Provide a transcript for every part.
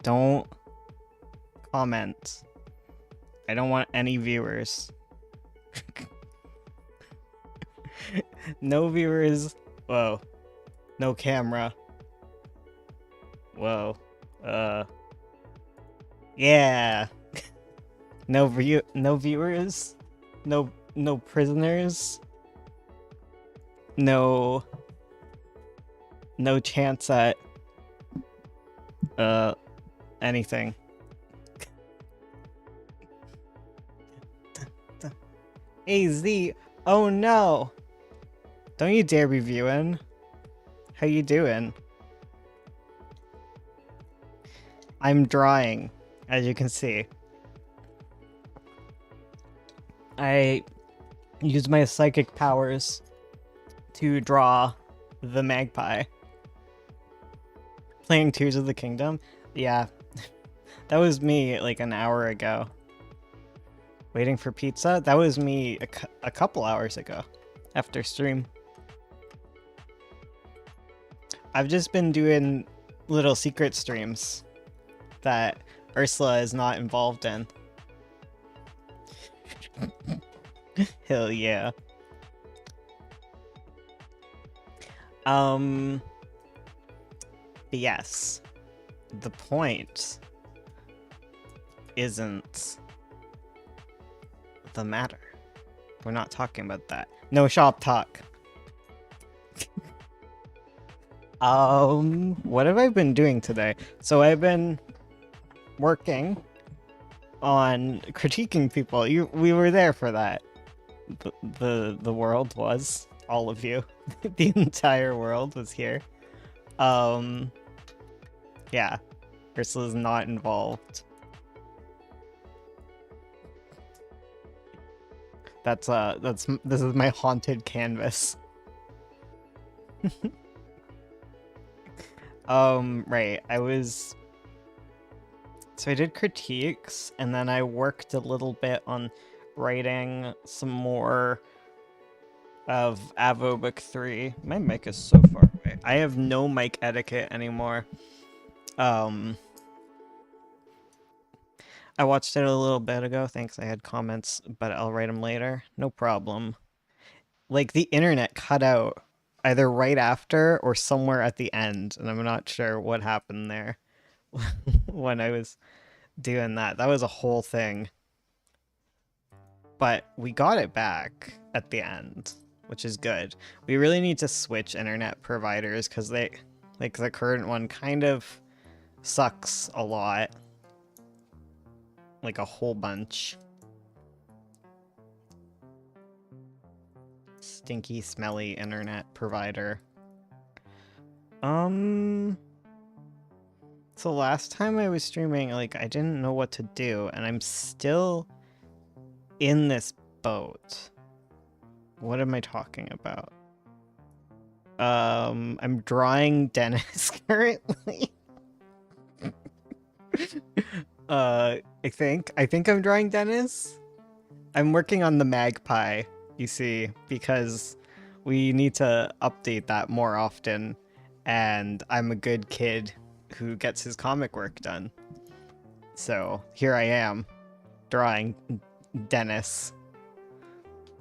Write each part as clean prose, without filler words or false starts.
Don't comment. I don't want any viewers. No viewers. Whoa. No camera. Whoa. Yeah. No viewers. No prisoners. No chance at anything. Hey Z, oh no! Don't you dare be viewing. How you doing? I'm drawing, as you can see. I use my psychic powers to draw the magpie. Playing Tears of the Kingdom? Yeah. That was me like an hour ago. Waiting for pizza? That was me a couple hours ago after stream. I've just been doing little secret streams that Ursula is not involved in. Hell yeah. But yes, the point isn't the matter. We're not talking about that. No shop talk. What have I been doing today? So I've been working on critiquing people. We were there for that. The world was, all of you. The entire world was here. Yeah. Ursula's not involved. This is my haunted canvas. Right, so I did critiques, and then I worked a little bit on writing some more of Avo Book 3. My mic is so far away. I have no mic etiquette anymore. I watched it a little bit ago. Thanks, I had comments, but I'll write them later. No problem. Like, the internet cut out either right after or somewhere at the end, and I'm not sure what happened there when I was doing that. That was a whole thing. But we got it back at the end, which is good. We really need to switch internet providers because the current one kind of sucks a lot. Like a whole bunch. Stinky, smelly internet provider. So last time I was streaming, like, I didn't know what to do, and I'm still in this boat. What am I talking about? I'm drawing Dennis currently. I think I'm drawing Dennis. I'm working on the magpie, you see, because we need to update that more often, and I'm a good kid who gets his comic work done. So here I am, drawing Dennis.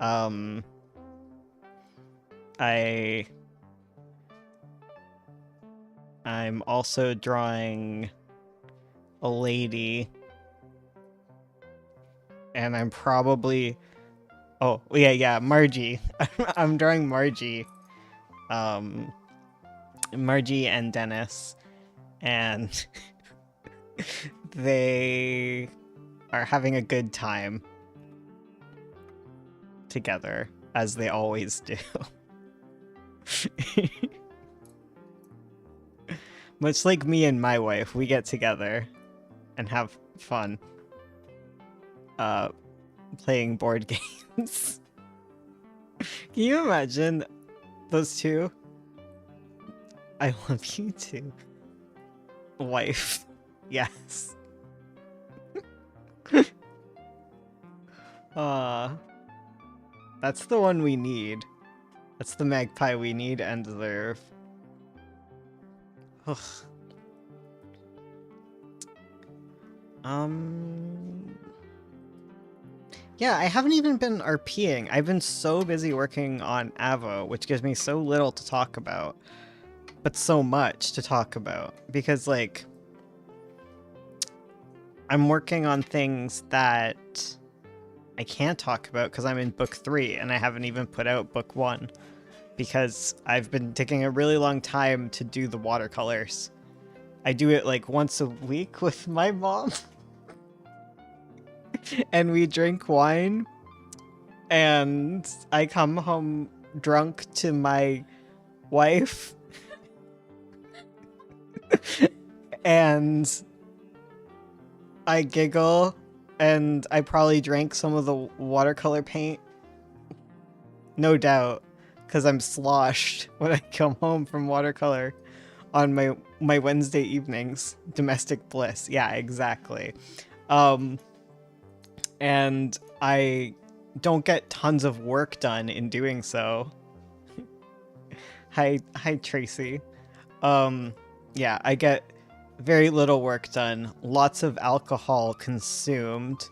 I'm also drawing a lady, and I'm probably, oh yeah, Margie. I'm drawing Margie. Margie and Dennis, and they are having a good time together, as they always do. Much like me and my wife, we get together and have fun playing board games. Can you imagine those two? I love you too. Wife. Yes. That's the one we need. That's the magpie we need and deserve. Ugh. Um, yeah, I haven't even been RPing. I've been so busy working on Avo, which gives me so little to talk about, but so much to talk about because, like, I'm working on things that I can't talk about because I'm in book 3 and I haven't even put out book 1 because I've been taking a really long time to do the watercolors. I do it like once a week with my mom and we drink wine and I come home drunk to my wife and I giggle and I probably drank some of the watercolor paint. No doubt, because I'm sloshed when I come home from watercolor on my Wednesday evenings. Domestic bliss. Yeah, exactly. Um, and I don't get tons of work done in doing so. Hi, Tracy. Yeah, I get very little work done. Lots of alcohol consumed.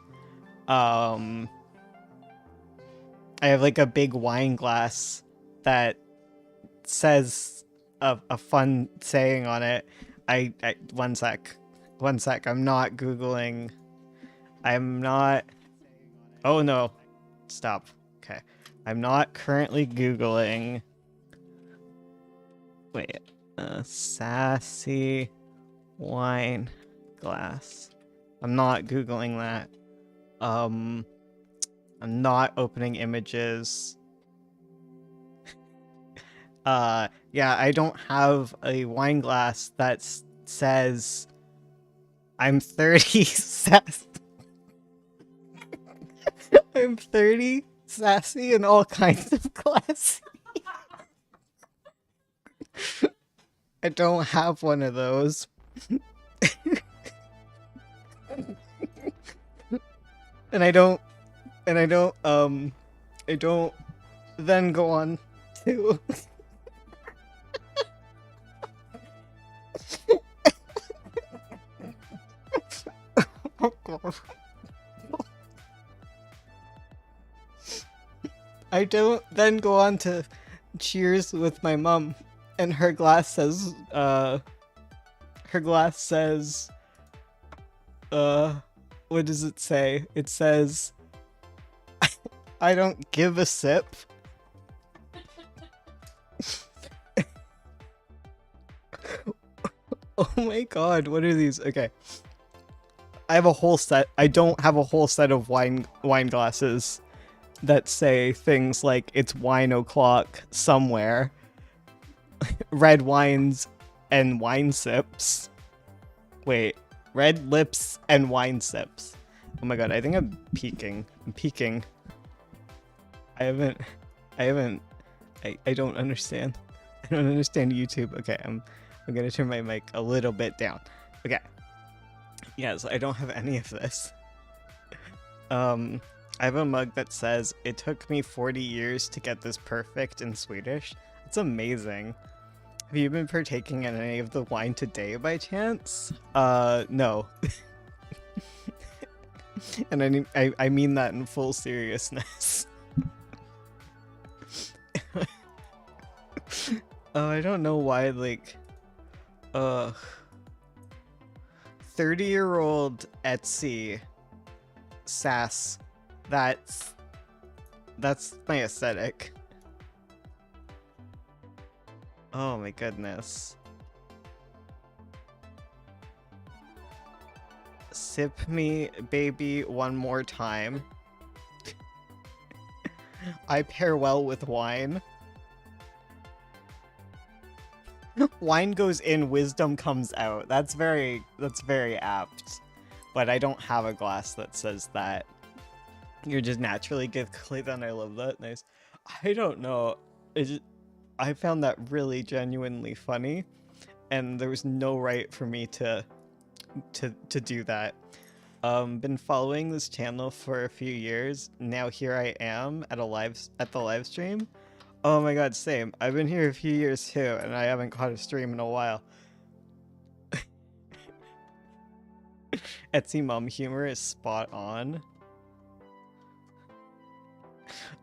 I have like a big wine glass that says a fun saying on it. I one sec. I'm not Googling. I'm not. Oh no. Stop. Okay. I'm not currently Googling. Wait. Sassy wine glass. I'm not Googling that. I'm not opening images. Yeah, I don't have a wine glass that says I'm 30 sassy. I'm 30 sassy and all kinds of classy. I don't have one of those. and I don't I don't then go on to oh god. I don't then go on to cheers with my mom and her glass says what does it say? It says I don't give a sip. Oh my god, what are these? Okay. I have a whole set. I don't have a whole set of wine glasses that say things like it's wine o'clock somewhere. Red wines and wine sips. Wait, red lips and wine sips. Oh my god, I think I'm peeking. I don't understand. I don't understand YouTube. Okay, I'm gonna turn my mic a little bit down. Okay. Yes, I don't have any of this. I have a mug that says, "It took me 40 years to get this perfect" in Swedish. It's amazing. Have you been partaking in any of the wine today by chance? No. And I mean that in full seriousness. I don't know why, like, 30-year-old Etsy sass. That's my aesthetic. Oh my goodness. Sip me, baby, one more time. I pair well with wine. Wine goes in, wisdom comes out. That's very apt. But I don't have a glass that says that. You're just naturally gifted, then I love that. Nice. I don't know. I found that really genuinely funny, and there was no right for me to do that. Been following this channel for a few years. Now here I am at the live stream. Oh my god, same. I've been here a few years too, and I haven't caught a stream in a while. Etsy mom humor is spot on.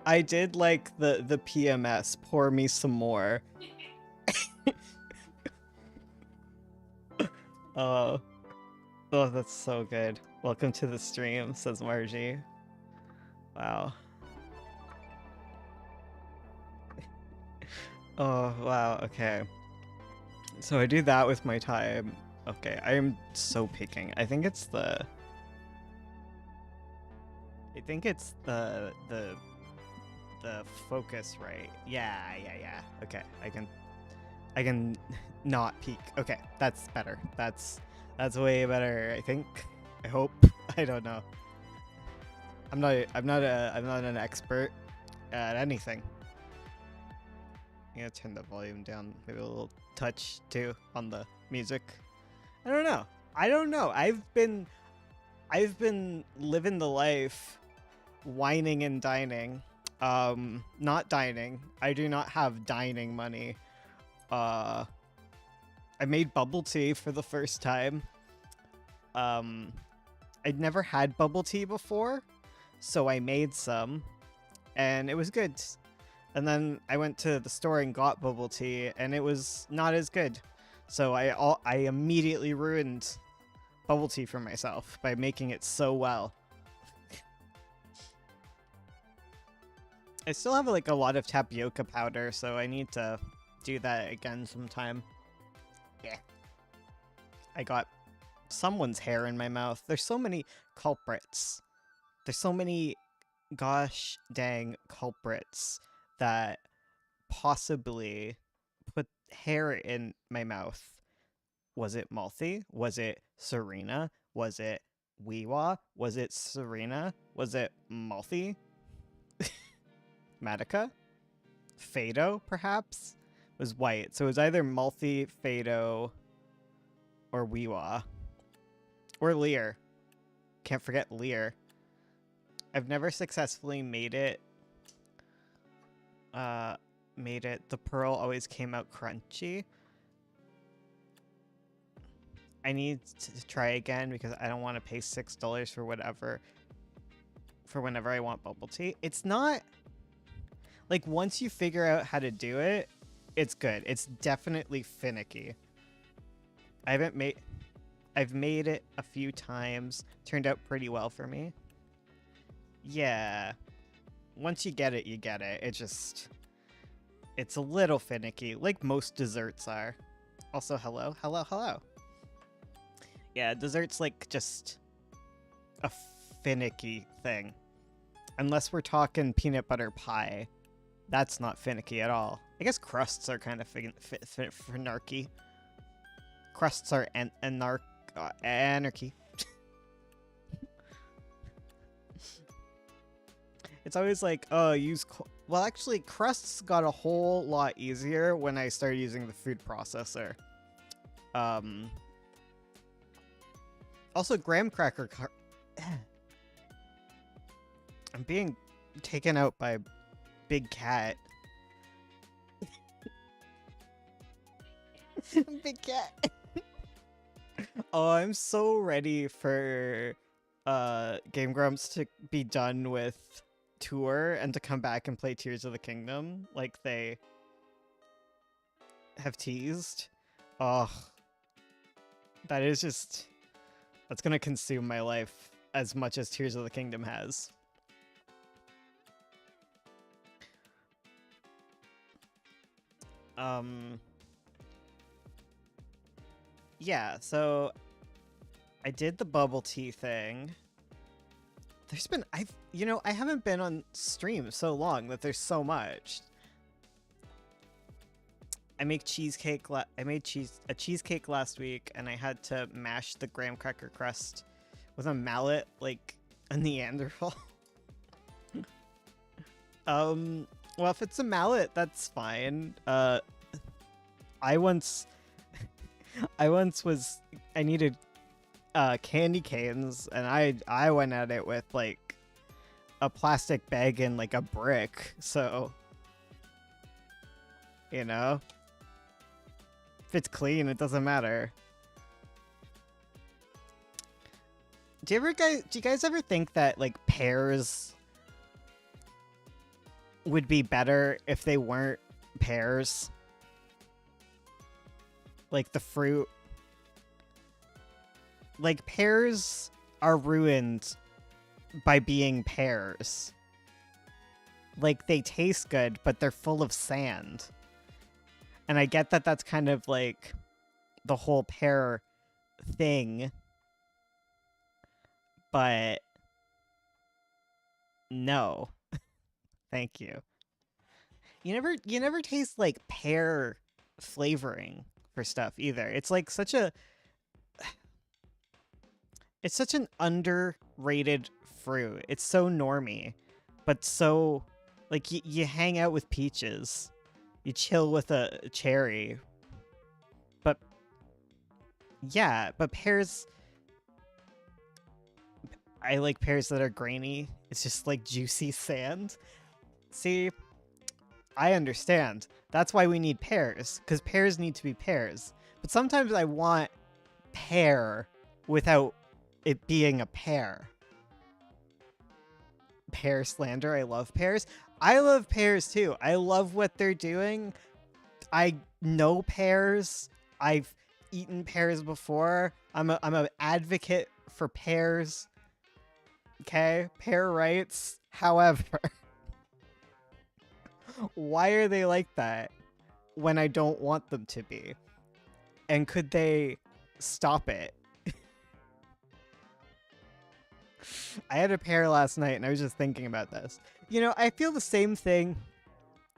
I did like the PMS, pour me some more. Oh, oh, that's so good. Welcome to the stream, says Margie. Wow. Oh, wow, okay. So I do that with my time. Okay, I am so picking. I think it's the focus, right? Yeah. Okay, I can not peek. Okay, that's better. That's way better, I think. I hope. I don't know. I'm not an expert at anything. I'm gonna turn the volume down maybe a little touch too on the music. I don't know. I've been living the life, whining and dining. Not dining. I do not have dining money. I made bubble tea for the first time. I'd never had bubble tea before, so I made some, and it was good. And then I went to the store and got bubble tea, and it was not as good. So I immediately ruined bubble tea for myself by making it so well. I still have like a lot of tapioca powder, so I need to do that again sometime. Yeah. I got someone's hair in my mouth. There's so many culprits. There's so many gosh dang culprits that possibly put hair in my mouth. Was it Malthy? Was it Serena? Was it Weewa? Was it Serena? Was it Malthy? Madoka? Fado, perhaps? It was white. So it was either Malthy, Fado, or Weewa. Or Lear. Can't forget Lear. I've never successfully made it. The pearl always came out crunchy. I need to try again because I don't want to pay $6 for whatever. For whenever I want bubble tea. It's not... Like, once you figure out how to do it, it's good. It's definitely finicky. I've made it a few times. Turned out pretty well for me. Yeah. Once you get it, you get it. It's a little finicky, like most desserts are. Also, hello. Yeah, dessert's like just a finicky thing. Unless we're talking peanut butter pie. That's not finicky at all. I guess crusts are kind of finarky. Crusts are anarchy. It's always like, oh, well, actually, crusts got a whole lot easier when I started using the food processor. Also, graham cracker. I'm being taken out by a big cat. Big cat. Oh, I'm so ready for Game Grumps to be done with Tour and to come back and play Tears of the Kingdom like they have teased. Oh, that's gonna consume my life as much as Tears of the Kingdom has. Yeah, so I did the bubble tea thing. I haven't been on stream so long that there's so much. I made cheesecake last week, and I had to mash the graham cracker crust with a mallet like a Neanderthal. Well, if it's a mallet, that's fine. I needed candy canes, and I went at it with like a plastic bag and like a brick, so if it's clean, it doesn't matter. Do you guys ever think that like pears would be better if they weren't pears? Like the fruit, like pears are ruined by being pears. Like they taste good, but they're full of sand. And I get that that's kind of like the whole pear thing, but no. Thank you. You never taste like pear flavoring for stuff either. It's such an underrated fruit. It's so normy, but so like you hang out with peaches, you chill with a cherry, but yeah, but pears. I like pears that are grainy. It's just like juicy sand. See, I understand. That's why we need pears, because pears need to be pears. But sometimes I want pear without it being a pear. Pear slander. I love pears. I love pears too. I love what they're doing. I know pears. I've eaten pears before. I'm an advocate for pears. Okay, pear rights. However, why are they like that when I don't want them to be? And could they stop it? I had a pear last night and I was just thinking about this. You know, I feel the same thing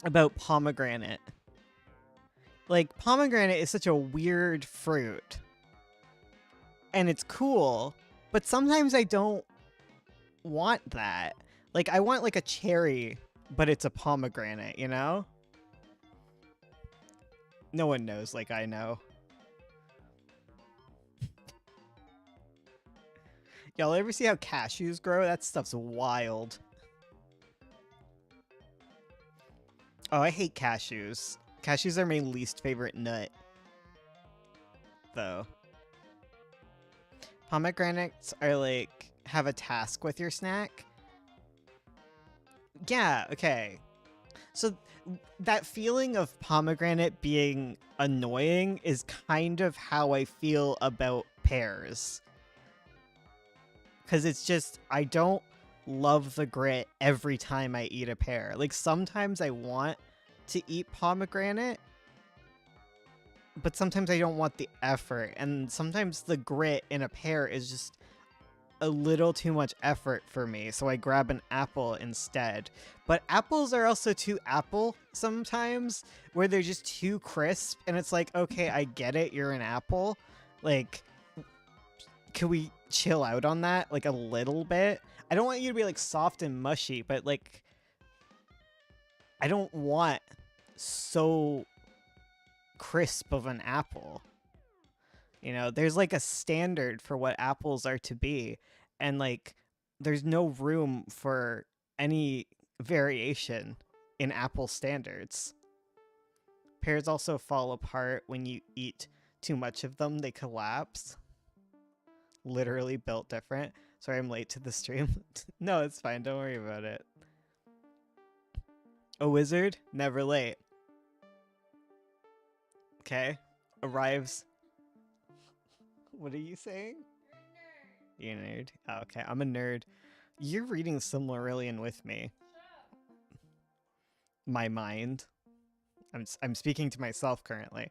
about pomegranate. Like, pomegranate is such a weird fruit. And it's cool, but sometimes I don't want that. Like, I want like a cherry, but it's a pomegranate, you know? No one knows like I know. Y'all ever see how cashews grow? That stuff's wild. Oh, I hate cashews. Cashews are my least favorite nut, though. Pomegranates are like, have a task with your snack. Yeah, okay. So that feeling of pomegranate being annoying is kind of how I feel about pears. Because it's just, I don't love the grit every time I eat a pear. Like, sometimes I want to eat pomegranate, but sometimes I don't want the effort. And sometimes the grit in a pear is just a little too much effort for me, so I grab an apple instead. But apples are also too apple sometimes, where they're just too crisp, and it's like, okay, I get it, you're an apple. Like, can we chill out on that, like, a little bit? I don't want you to be, like, soft and mushy, but, like, I don't want so crisp of an apple. You know, there's, like, a standard for what apples are to be, and, like, there's no room for any variation in apple standards. Pears also fall apart when you eat too much of them. They collapse. Literally built different. Sorry, I'm late to the stream. No, it's fine. Don't worry about it. A wizard, never late. Okay. Arrives. What are you saying? You're a nerd. Oh, okay, I'm a nerd. You're reading Silmarillion with me. My mind. I'm speaking to myself currently.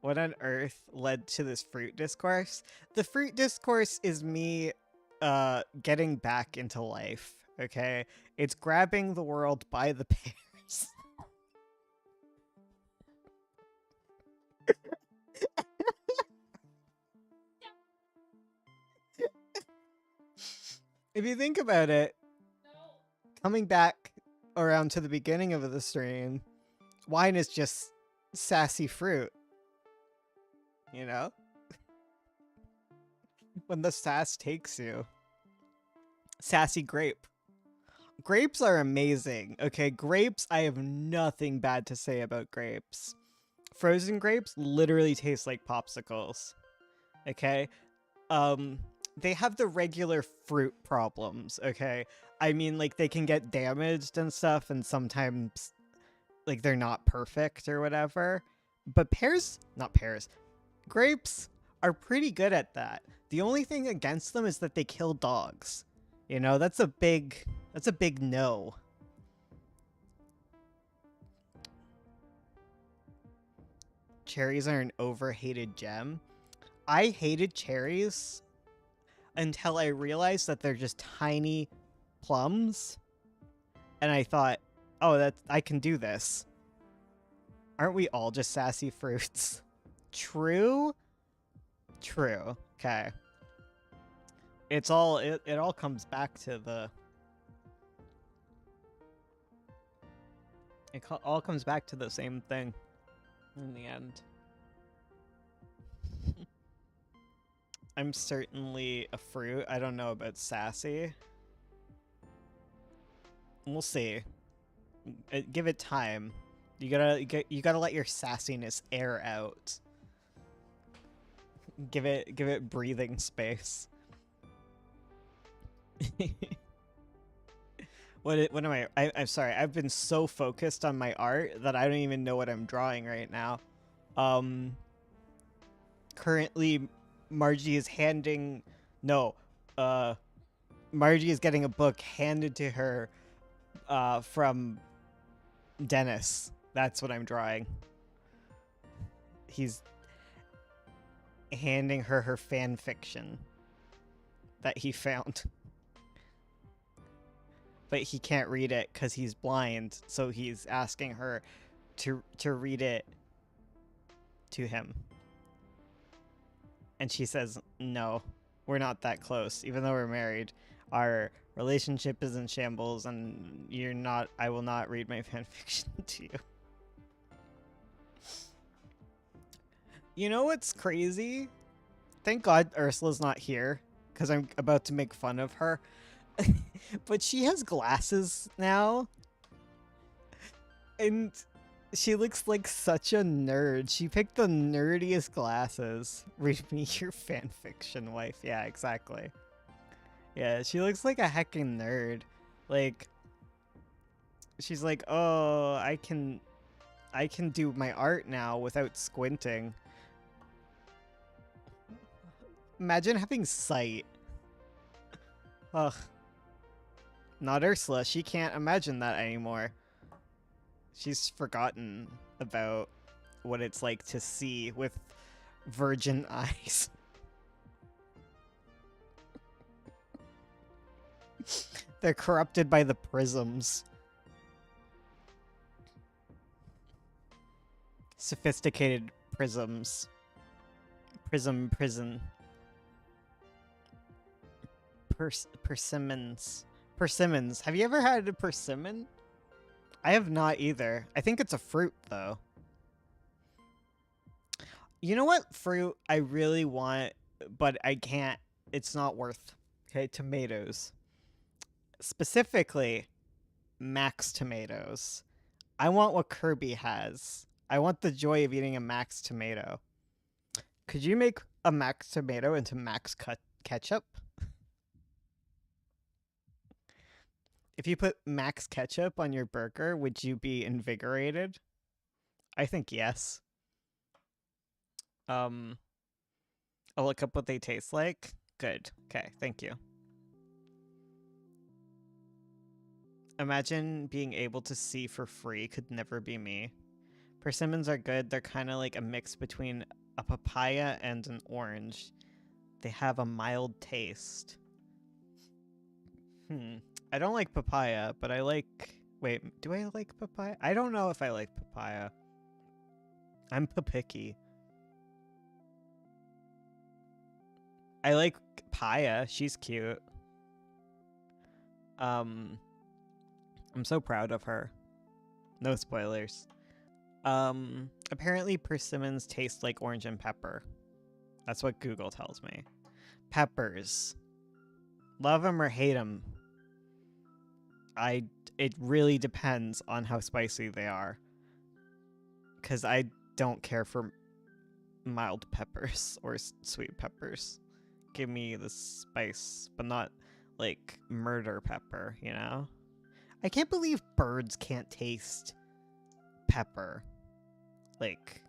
What on earth led to this fruit discourse? The fruit discourse is me getting back into life, okay? It's grabbing the world by the pears. If you think about it, coming back around to the beginning of the stream, wine is just sassy fruit. You know? When the sass takes you. Sassy grape. Grapes are amazing. Okay, grapes, I have nothing bad to say about grapes. Frozen grapes literally taste like popsicles. Okay? They have the regular fruit problems, okay? I mean, like, they can get damaged and stuff, and sometimes, like, they're not perfect or whatever. But not pears, grapes are pretty good at that. The only thing against them is that they kill dogs. You know, that's a big no. Cherries are an overhated gem. I hated cherries until I realized that they're just tiny plums. And I thought, oh, I can do this. Aren't we all just sassy fruits? True? True. Okay. It all comes back to all comes back to the same thing in the end. I'm certainly a fruit. I don't know about sassy. We'll see. Give it time. You gotta let your sassiness air out. Give it breathing space. What am I'm sorry. I've been so focused on my art that I don't even know what I'm drawing right now. Currently Margie is Margie is getting a book handed to her from Dennis. That's what I'm drawing. He's handing her fan fiction that he found. But he can't read it because he's blind, so he's asking her to read it to him. And she says, no, we're not that close. Even though we're married, our relationship is in shambles, and I will not read my fanfiction to you. You know what's crazy? Thank God Ursula's not here, because I'm about to make fun of her. But she has glasses now. And she looks like such a nerd. She picked the nerdiest glasses. Read me your fanfiction, wife. Yeah, exactly. Yeah, she looks like a heckin' nerd. Like, she's like, oh, I can do my art now without squinting. Imagine having sight. Ugh. Not Ursula. She can't imagine that anymore. She's forgotten about what it's like to see with virgin eyes. They're corrupted by the prisms. Sophisticated prisms. Prison. Persimmons. Persimmons. Have you ever had a persimmon? I have not either. I think it's a fruit, though. You know what fruit I really want, but I can't? It's not worth. Okay, tomatoes. Specifically, Max tomatoes. I want what Kirby has. I want the joy of eating a Max tomato. Could you make a Max tomato into Max ketchup? If you put Max ketchup on your burger, would you be invigorated? I think yes. I'll look up what they taste like. Good. Okay, thank you. Imagine being able to see for free could never be me. Persimmons are good. They're kind of like a mix between a papaya and an orange. They have a mild taste. I don't like papaya, but I like... Wait, do I like papaya? I don't know if I like papaya. I'm picky. I like Paya. She's cute. I'm so proud of her. No spoilers. Apparently persimmons taste like orange and pepper. That's what Google tells me. Peppers. Love them or hate them. It really depends on how spicy they are. Because I don't care for mild peppers or sweet peppers. Give me the spice, but not like murder pepper, you know? I can't believe birds can't taste pepper. Like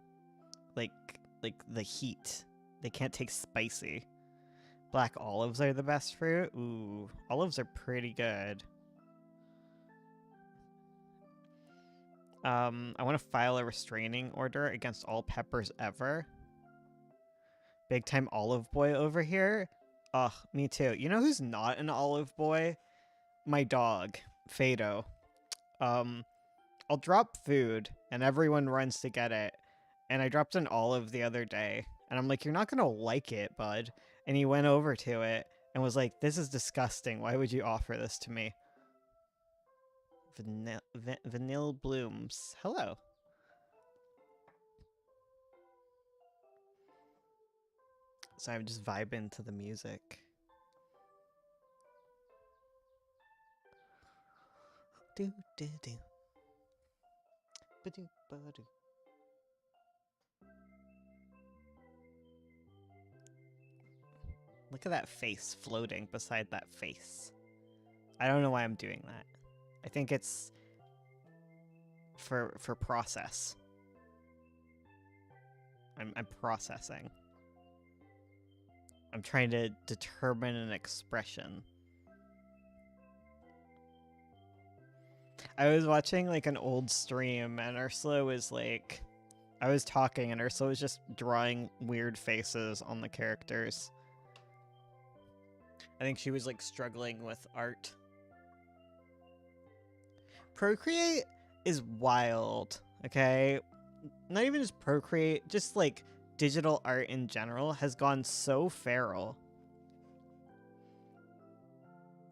like like the heat. They can't taste spicy. Black olives are the best fruit. Ooh, olives are pretty good. I want to file a restraining order against all peppers ever. Big time olive boy over here. Ugh, me too. You know who's not an olive boy? My dog, Fado. I'll drop food and everyone runs to get it. And I dropped an olive the other day. And I'm like, you're not gonna like it, bud. And he went over to it and was like, this is disgusting. Why would you offer this to me? Vanilla blooms. Hello. So I'm just vibing to the music. Do do do. Ba-do ba-do. Look at that face floating beside that face. I don't know why I'm doing that. I think it's for process. I'm processing. I'm trying to determine an expression. I was watching like an old stream and Ursula was like, I was talking and Ursula was just drawing weird faces on the characters. I think she was like struggling with art. Procreate is wild, okay? Not even just Procreate, just like digital art in general has gone so feral.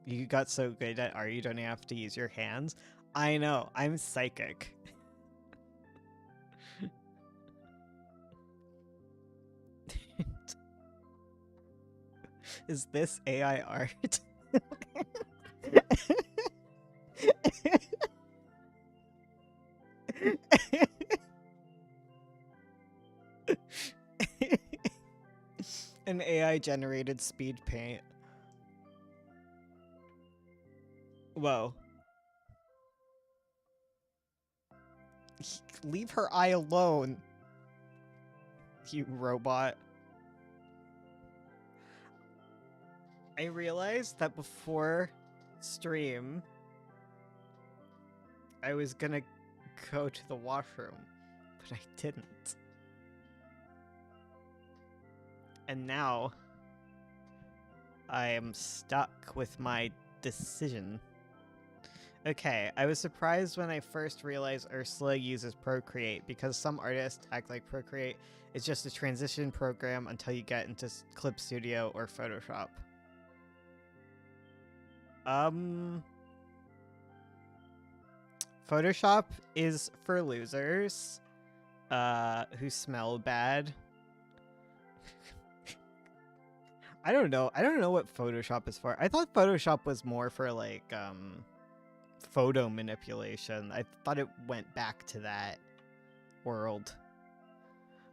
You got so good at art you don't even have to use your hands. I know, I'm psychic. Is this AI art? An AI generated speed paint. Whoa. Leave her eye alone, you robot. I realized that before stream, I was gonna go to the washroom, but I didn't. And now, I am stuck with my decision. Okay, I was surprised when I first realized Ursula uses Procreate because some artists act like Procreate is just a transition program until you get into Clip Studio or Photoshop. Photoshop is for losers who smell bad. I don't know what Photoshop is for. I thought Photoshop was more for like photo manipulation. I thought it went back to that world.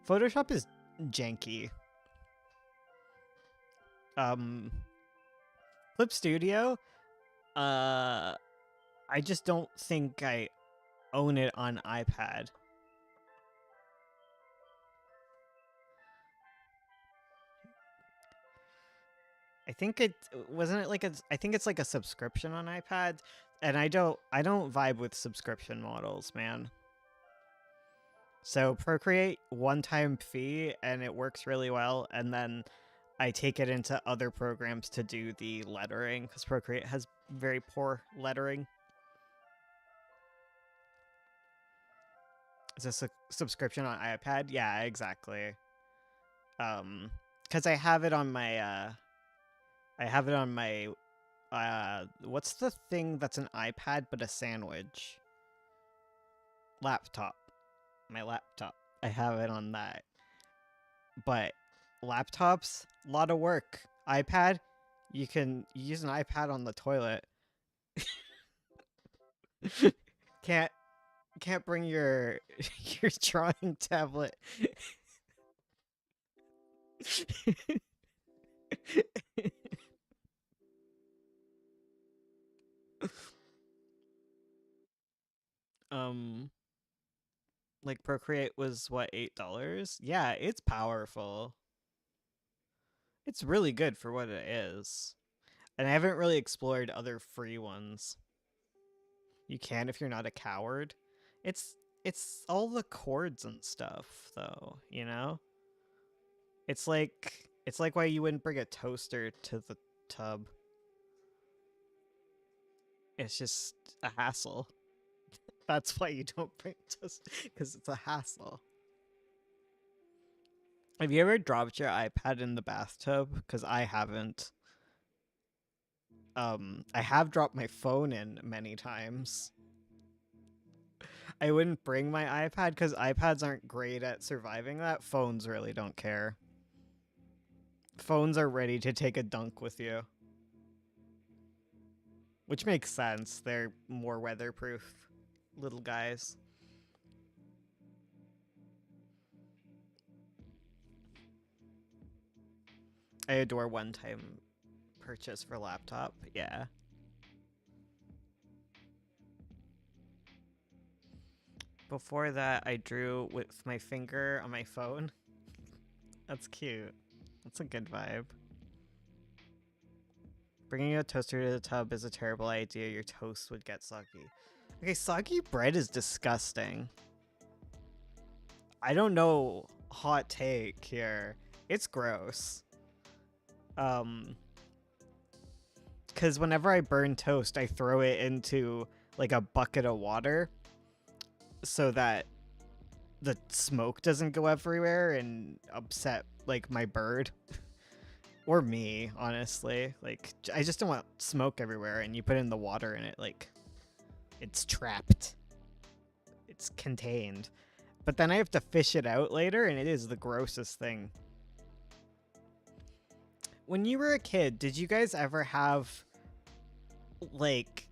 Photoshop is janky. Clip Studio, I just don't think I own it on iPad. I think it wasn't it like I think it's like a subscription on iPad, and I don't vibe with subscription models, man. So Procreate, one-time fee, and it works really well, and then I take it into other programs to do the lettering, because Procreate has very poor lettering. Is this a subscription on iPad? Yeah, exactly. Because I have it on my what's the thing that's an iPad but a sandwich? Laptop. My laptop. I have it on that. But laptops, a lot of work. iPad, you can use an iPad on the toilet. Can't bring your your drawing tablet um like Procreate was what, $8? Yeah, it's powerful. It's really good for what it is. And I haven't really explored other free ones. You can if you're not a coward. It's all the chords and stuff though, you know? It's like why you wouldn't bring a toaster to the tub. It's just a hassle. That's why you don't bring toaster, because it's a hassle. Have you ever dropped your iPad in the bathtub? Because I haven't. I have dropped my phone in many times. I wouldn't bring my iPad because iPads aren't great at surviving that. Phones really don't care. Phones are ready to take a dunk with you. Which makes sense. They're more weatherproof little guys. I adore one-time purchase for laptop. Yeah. Before that, I drew with my finger on my phone. That's cute. That's a good vibe. Bringing a toaster to the tub is a terrible idea. Your toast would get soggy. Okay, soggy bread is disgusting. I don't know. Hot take here. It's gross. Because whenever I burn toast, I throw it into like a bucket of water so that the smoke doesn't go everywhere and upset like my bird. Or me, honestly. Like, I just don't want smoke everywhere, and you put in the water and it, like, it's trapped. It's contained. But then I have to fish it out later, and it is the grossest thing. When you were a kid, did you guys ever have, like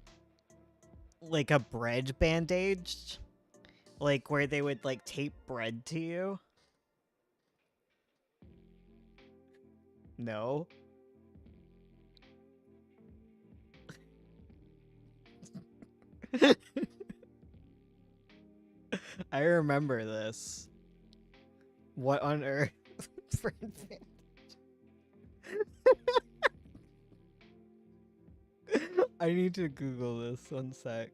a bread bandage? Like, where they would, like, tape bread to you? No? I remember this. What on earth? I need to Google this 1 sec.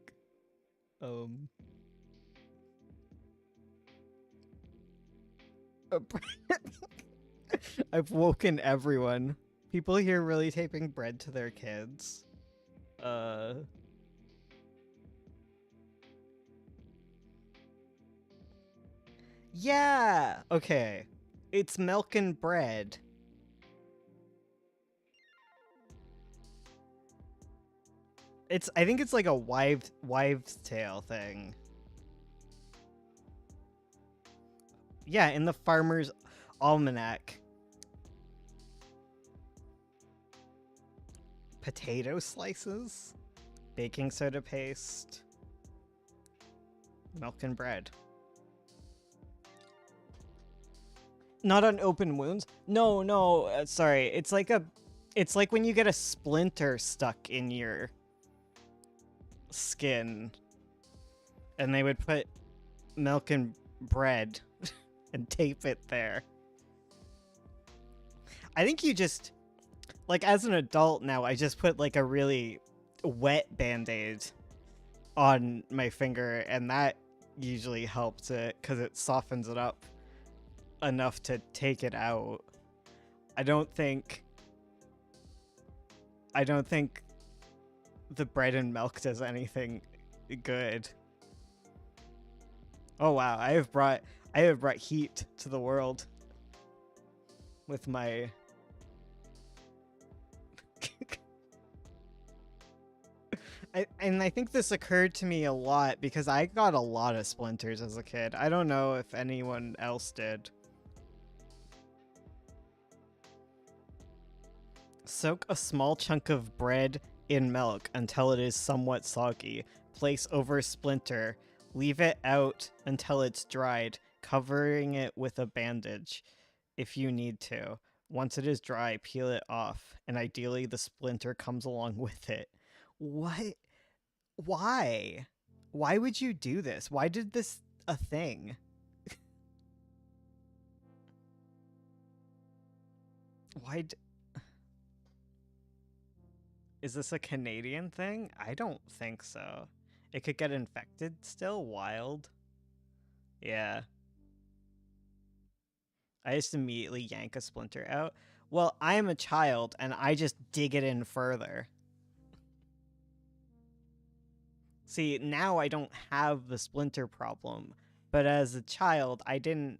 I've woken everyone. People here really taping bread to their kids. Yeah! Okay. It's milk and bread. I think it's like a wives' tale thing. Yeah, in the Farmer's Almanac. Potato slices, baking soda paste, milk and bread. Not on open wounds? No, sorry. It's like when you get a splinter stuck in your skin and they would put milk and bread and tape it there. I think you just, like, as an adult now, I just put like a really wet band-aid on my finger, and that usually helps it because it softens it up enough to take it out. I don't think the bread and milk does anything good. Oh wow, I have brought heat to the world with my I think this occurred to me a lot because I got a lot of splinters as a kid. I don't know if anyone else did. Soak a small chunk of bread in milk until it is somewhat soggy. Place over splinter. Leave it out until it's dried, covering it with a bandage. if you need to. Once it is dry, peel it off, and ideally the splinter comes along with it. What? Why? Why would you do this? Why did this a thing? Why? Is this a Canadian thing? I don't think so. It could get infected still? Wild. Yeah. I just immediately yank a splinter out. Well, I am a child and I just dig it in further. See, now I don't have the splinter problem, but as a child, I didn't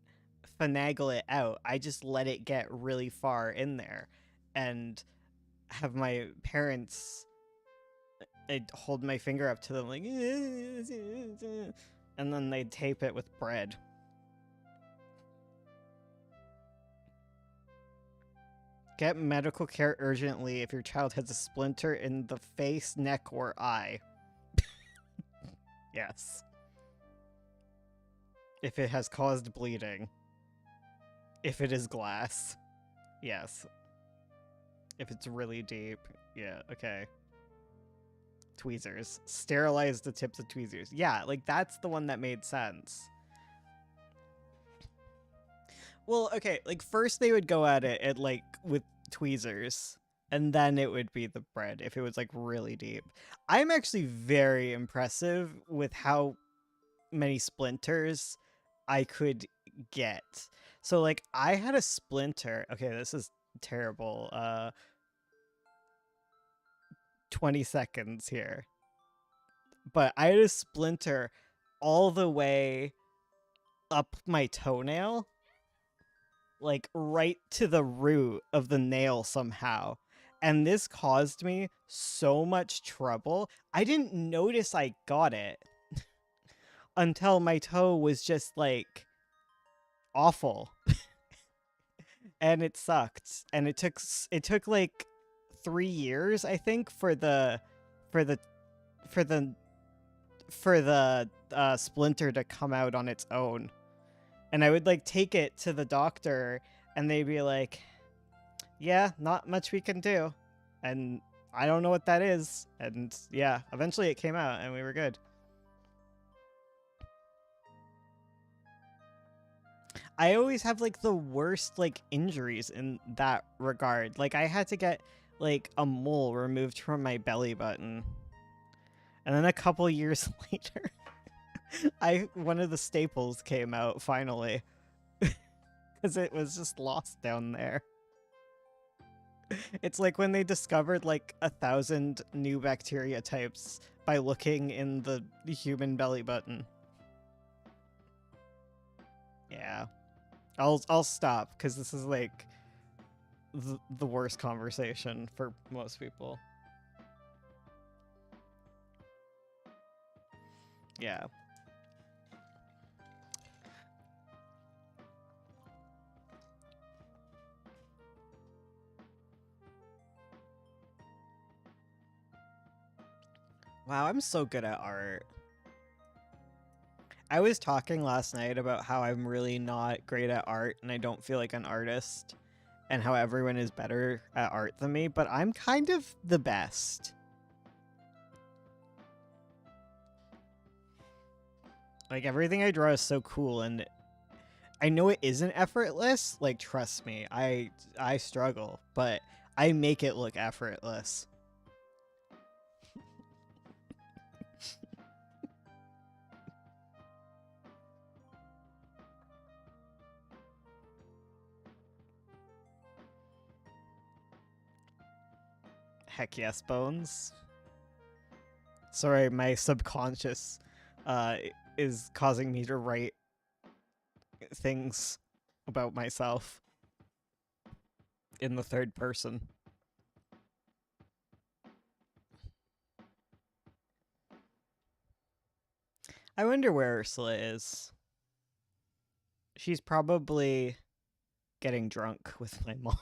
finagle it out. I just let it get really far in there and have my parents, I'd hold my finger up to them like, and then they'd tape it with bread. Get medical care urgently if your child has a splinter in the face, neck, or eye. Yes. If it has caused bleeding. If it is glass. Yes. If it's really deep. Yeah, okay. Tweezers. Sterilize the tips of tweezers. Yeah, like that's the one that made sense. Well, okay, like first they would go at it at like with tweezers, and then it would be the bread if it was like really deep. I'm actually very impressive with how many splinters I could get. So like I had a splinter. Okay, this is terrible. 20 seconds here. But I had a splinter all the way up my toenail, like right to the root of the nail somehow. And this caused me so much trouble. I didn't notice I got it until my toe was just like awful. And it sucked. And it took like 3 years, I think, for the for the for the for the splinter to come out on its own. And I would like take it to the doctor and they'd be like, yeah, not much we can do. And I don't know what that is. And yeah, eventually it came out and we were good. I always have like the worst like injuries in that regard. Like I had to get like a mole removed from my belly button. And then a couple years later, one of the staples came out finally. Because it was just lost down there. It's like when they discovered like 1,000 new bacteria types by looking in the human belly button. Yeah. I'll stop because this is like the worst conversation for most people. Yeah. Wow, I'm so good at art. I was talking last night about how I'm really not great at art and I don't feel like an artist, and how everyone is better at art than me, but I'm kind of the best. Like everything I draw is so cool, and I know it isn't effortless. Like trust me, I struggle, but I make it look effortless. Heck yes, Bones. Sorry, my subconscious uh, is causing me to write things about myself in the third person. I wonder where Ursula is. She's probably getting drunk with my mom.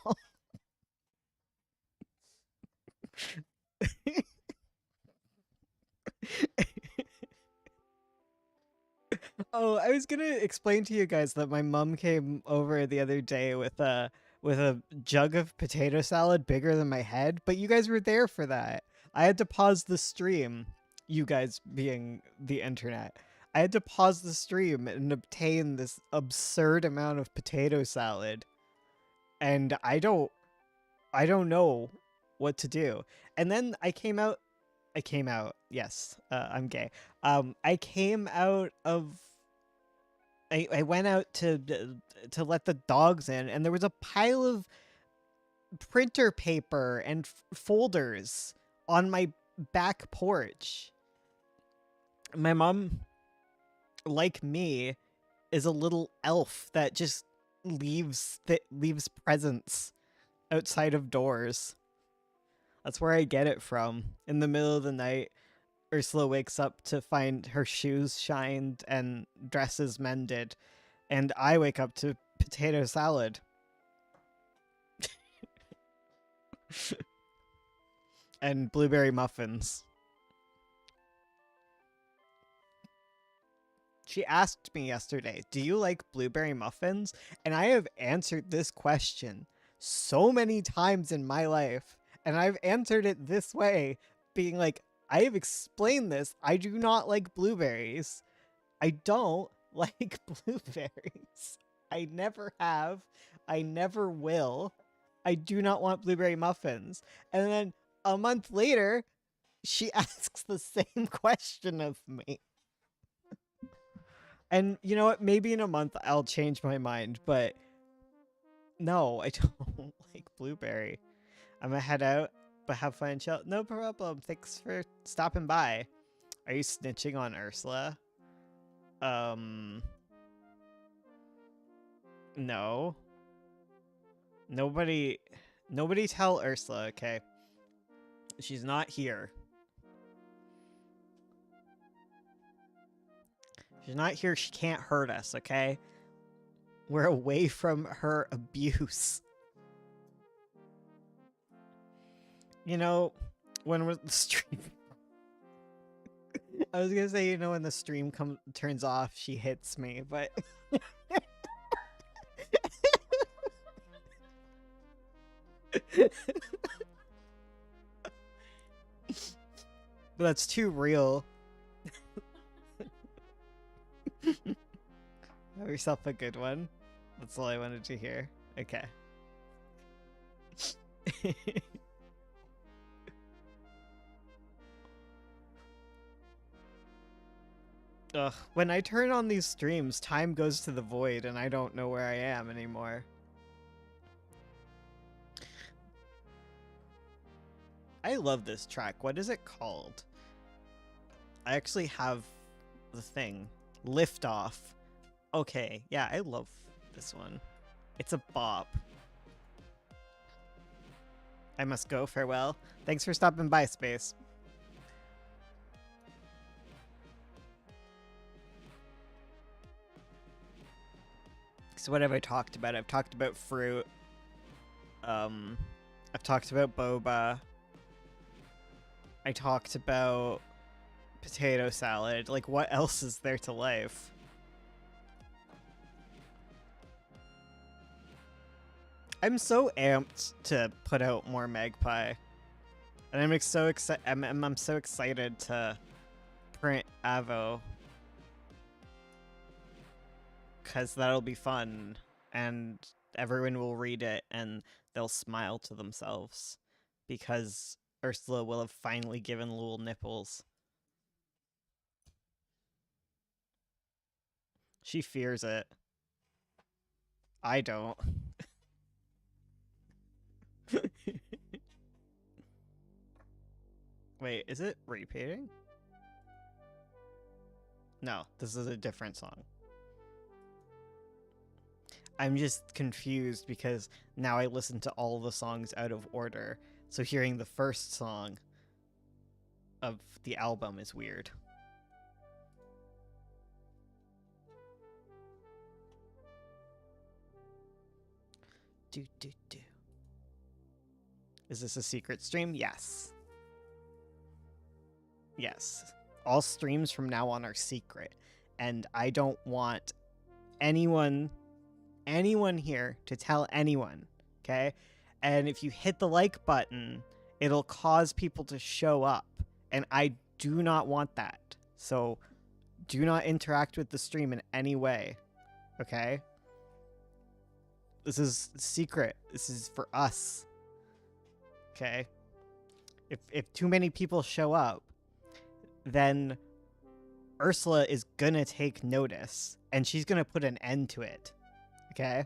Oh, I was gonna explain to you guys that my mom came over the other day with a jug of potato salad bigger than my head, but you guys were there for that. I had to pause the stream, you guys being the internet. I had to pause the stream and obtain this absurd amount of potato salad, and I don't know what to do. And then I came out. Yes, I'm gay. I came out of. I went out to let the dogs in, and there was a pile of printer paper and folders on my back porch. My mom, like me, is a little elf that just leaves presents outside of doors. That's where I get it from. In the middle of the night, Ursula wakes up to find her shoes shined and dresses mended, and I wake up to potato salad. And blueberry muffins. She asked me yesterday, "Do you like blueberry muffins?" And I have answered this question so many times in my life, and I've answered it this way, being like, I have explained this. I do not like blueberries. I don't like blueberries. I never have. I never will. I do not want blueberry muffins. And then a month later, she asks the same question of me. And you know what? Maybe in a month I'll change my mind, but no, I don't like blueberry. I'm gonna head out, but have fun and chill. No problem. Thanks for stopping by. Are you snitching on Ursula? No. Nobody tell Ursula, okay? She's not here. She's not here. She can't hurt us, okay? We're away from her abuse. You know, when the stream... I was gonna say, you know, when the stream turns off, she hits me, but... But that's too real. Have yourself a good one. That's all I wanted to hear. Okay. Ugh, when I turn on these streams, time goes to the void and I don't know where I am anymore. I love this track. What is it called? I actually have the thing. Lift Off. Okay, yeah, I love this one. It's a bop. I must go. Farewell. Thanks for stopping by, Space. So what have I talked about? I've talked about fruit. I've talked about boba. I talked about potato salad. Like, what else is there to life? I'm so amped to put out more Magpie. And I'm so excited to print Avo. Because that'll be fun. And everyone will read it and they'll smile to themselves. Because Ursula will have finally given Lul nipples. She fears it. I don't. Wait, is it repeating? No, this is a different song. I'm just confused because now I listen to all the songs out of order. So hearing the first song of the album is weird. Do do do. Is this a secret stream? Yes. Yes. All streams from now on are secret. and I don't want anyone here to tell anyone, okay? And if you hit the like button, it'll cause people to show up, and I do not want that. So do not interact with the stream in any way, okay? This is secret. This is for us. Okay? If too many people show up, then Ursula is gonna take notice, and she's gonna put an end to it. Okay?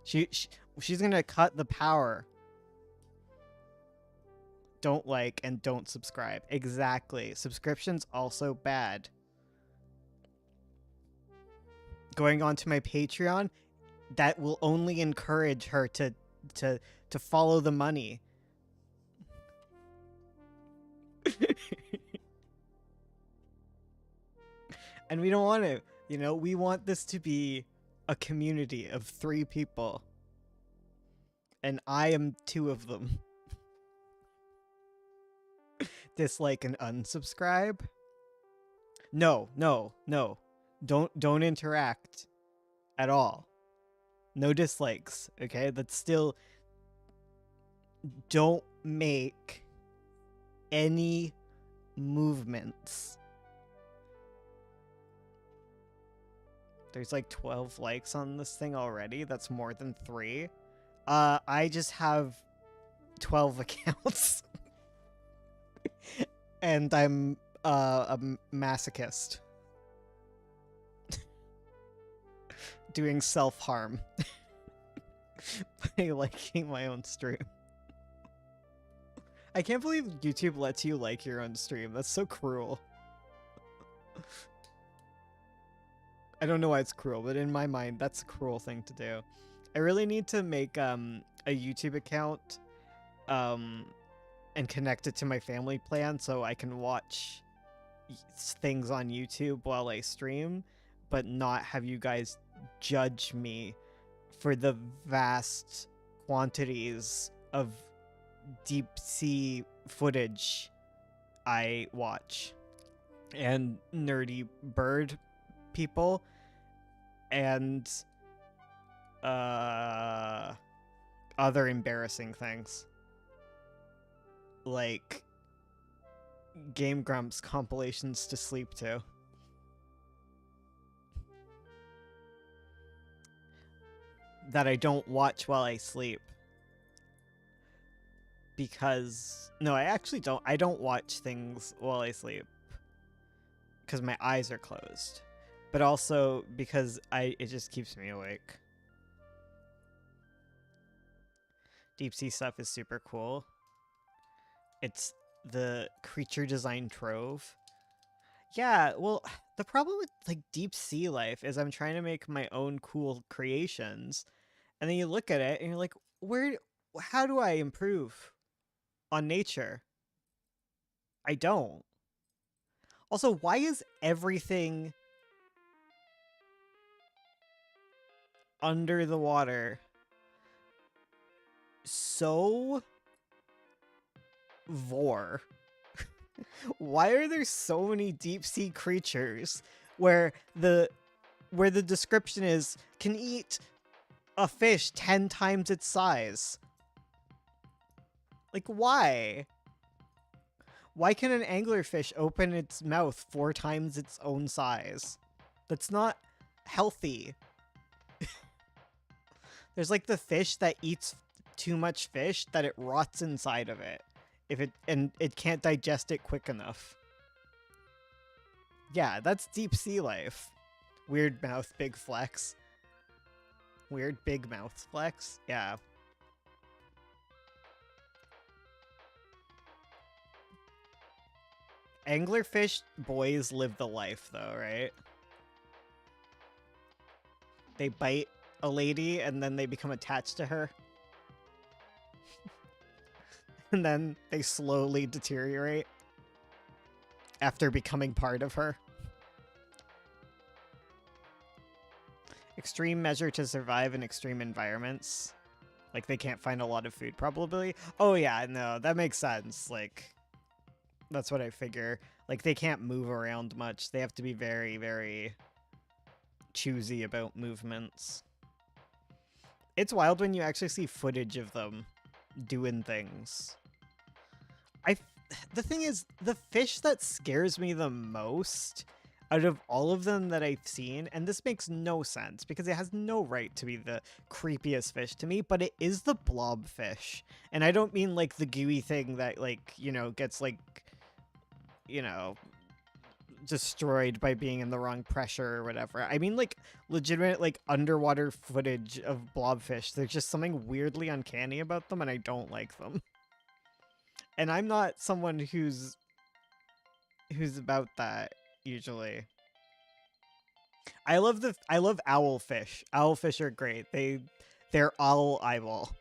She's gonna cut the power. Don't like and don't subscribe. Exactly. Subscription's also bad. Going on to my Patreon, that will only encourage her to follow the money. And we don't want to, we want this to be a community of 3 people. And I am 2 of them. Dislike and unsubscribe? No. Don't interact at all. No dislikes, okay? That's still... Don't make any movements. There's like 12 likes on this thing already. That's more than 3. I just have 12 accounts. And I'm a masochist. Doing self-harm. By liking my own stream. I can't believe YouTube lets you like your own stream. That's so cruel. I don't know why it's cruel, but in my mind, that's a cruel thing to do. I really need to make a YouTube account and connect it to my family plan so I can watch things on YouTube while I stream, but not have you guys judge me for the vast quantities of deep sea footage I watch and nerdy bird people and other embarrassing things like Game Grumps compilations to sleep to. That I don't watch while I sleep. Because... No, I actually don't. I don't watch things while I sleep. Because my eyes are closed. But also because it just keeps me awake. Deep sea stuff is super cool. It's the creature design trove. Yeah, well, the problem with like deep sea life is I'm trying to make my own cool creations. And then you look at it and you're like, how do I improve on nature? I don't. Also, why is everything under the water so vor? Why are there so many deep sea creatures where the description is can eat a fish 10 times its size? Like, why? Why can an anglerfish open its mouth 4 times its own size? That's not healthy. There's like the fish that eats too much fish that it rots inside of it. And it can't digest it quick enough. Yeah, that's deep sea life. Weird mouth, big flex. Weird big mouth flex? Yeah. Anglerfish boys live the life though, right? They bite a lady and then they become attached to her. And then they slowly deteriorate after becoming part of her. Extreme measure to survive in extreme environments. Like they can't find a lot of food probably. Oh yeah, no, that makes sense. Like, that's what I figure. Like they can't move around much. They have to be very, very choosy about movements. It's wild when you actually see footage of them doing things. The thing is, the fish that scares me the most out of all of them that I've seen, and this makes no sense because it has no right to be the creepiest fish to me, but it is the blobfish. And I don't mean like the gooey thing that like, you know, gets like, you know, destroyed by being in the wrong pressure or whatever. I mean like legitimate like underwater footage of blobfish. There's just something weirdly uncanny about them and I don't like them. And I'm not someone who's about that usually. I love owlfish. Owlfish are great. They're owl eyeball.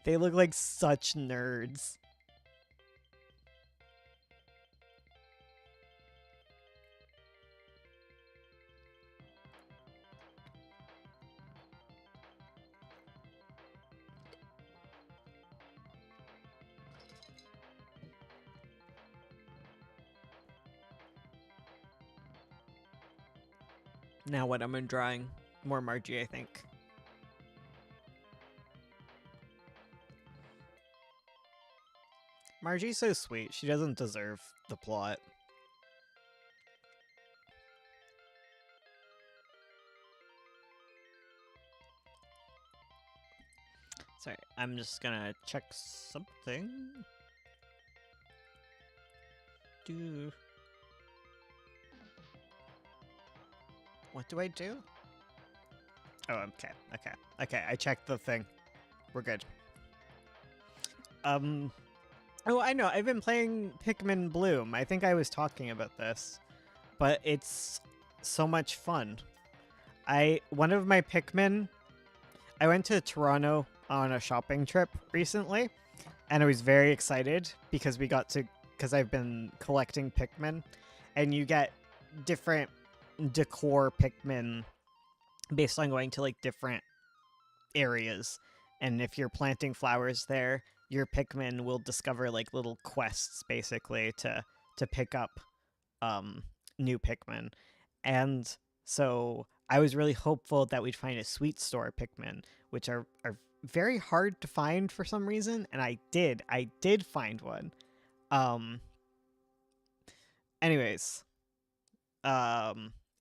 They look like such nerds. Now what am I drawing? More Margie, I think. Margie's so sweet. She doesn't deserve the plot. Sorry, I'm just gonna check something. What do I do? Oh, okay. Okay, I checked the thing. We're good. Oh, I know. I've been playing Pikmin Bloom. I think I was talking about this. But it's so much fun. One of my Pikmin, I went to Toronto on a shopping trip recently, and I was very excited because I've been collecting Pikmin, and you get different decor Pikmin based on going to like different areas. And if you're planting flowers there, your Pikmin will discover like little quests basically to pick up new Pikmin. And so I was really hopeful that we'd find a Sweet Store Pikmin, which are very hard to find for some reason, and I did find one. Anyways,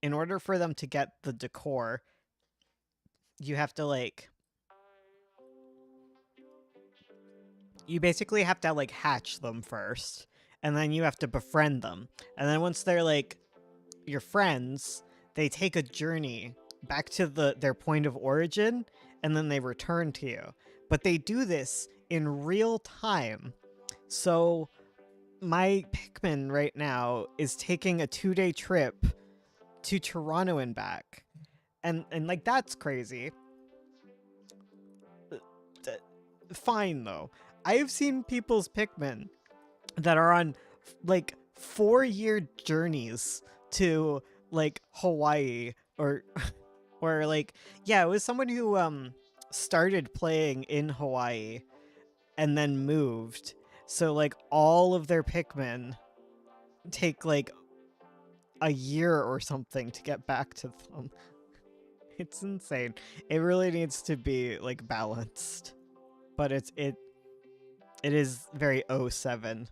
in order for them to get the decor, you have to like you basically have to like hatch them first, and then you have to befriend them. And then once they're like your friends, they take a journey back to their point of origin, and then they return to you. But they do this in real time. So my Pikmin right now is taking a 2-day trip to Toronto and back. And like that's crazy. Fine though. I have seen people's Pikmin that are on like 4-year journeys to like Hawaii or like yeah, it was someone who started playing in Hawaii and then moved. So like all of their Pikmin take like a year or something to get back to them. It's insane. It really needs to be like balanced. But it is very 07.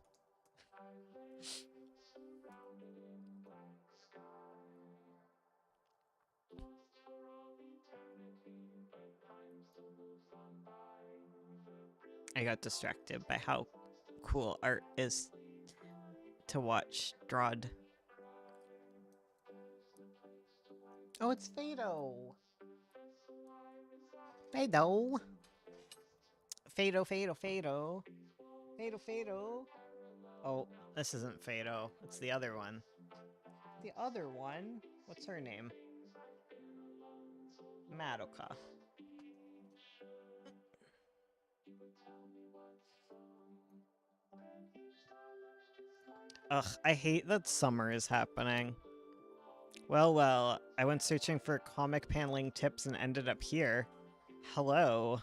I got distracted by how cool art is to watch drawn. Oh, it's Fado. Fado. Fado, Fado, Fado. Fado, Fado. Oh, this isn't Fado. It's the other one. The other one? What's her name? Madoka. Ugh, I hate that summer is happening. Well, I went searching for comic paneling tips and ended up here. Hello.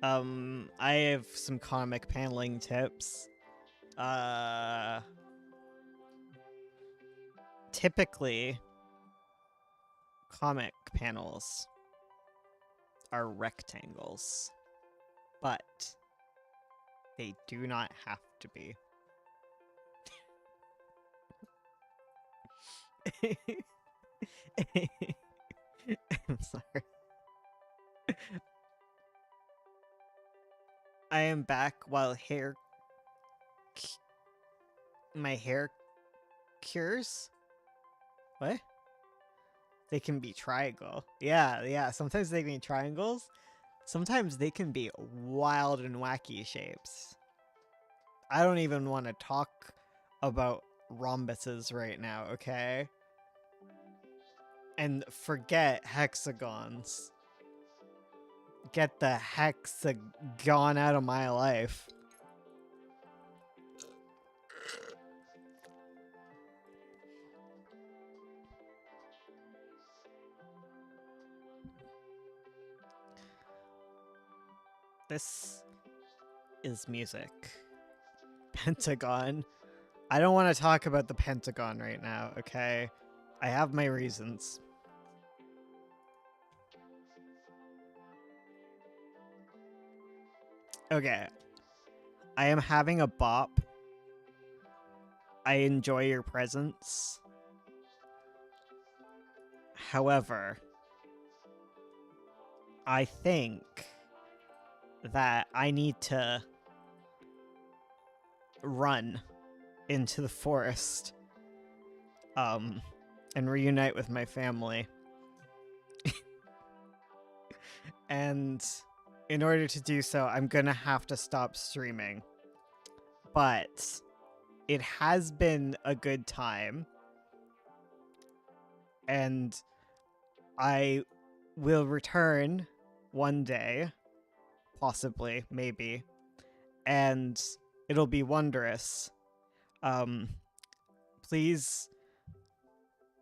I have some comic paneling tips. typically comic panels are rectangles, but they do not have to be. I'm sorry. I am back while my hair cures? What? They can be triangle. Yeah, sometimes they can be triangles. Sometimes they can be wild and wacky shapes. I don't even want to talk about rhombuses right now, okay? And forget hexagons. Get the hexagon out of my life. This is music. Pentagon. I don't want to talk about the Pentagon right now, okay? I have my reasons. Okay. I am having a bop. I enjoy your presence. However, I think that I need to run into the forest and reunite with my family. And in order to do so, I'm gonna have to stop streaming. But it has been a good time, and I will return one day, possibly, maybe, and it'll be wondrous. Please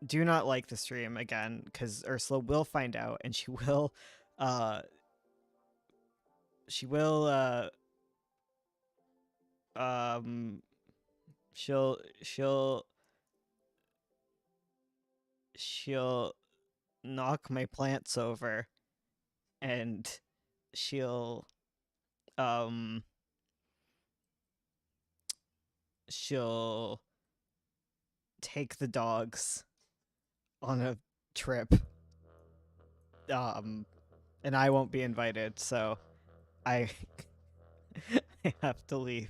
do not like the stream again, because Ursula will find out, and she will she'll knock my plants over, and she'll take the dogs on a trip, and I won't be invited, so I I have to leave.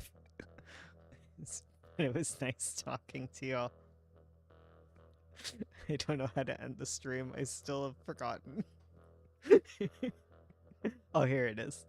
It was nice talking to y'all. I don't know how to end the stream. I still have forgotten. Oh, here it is.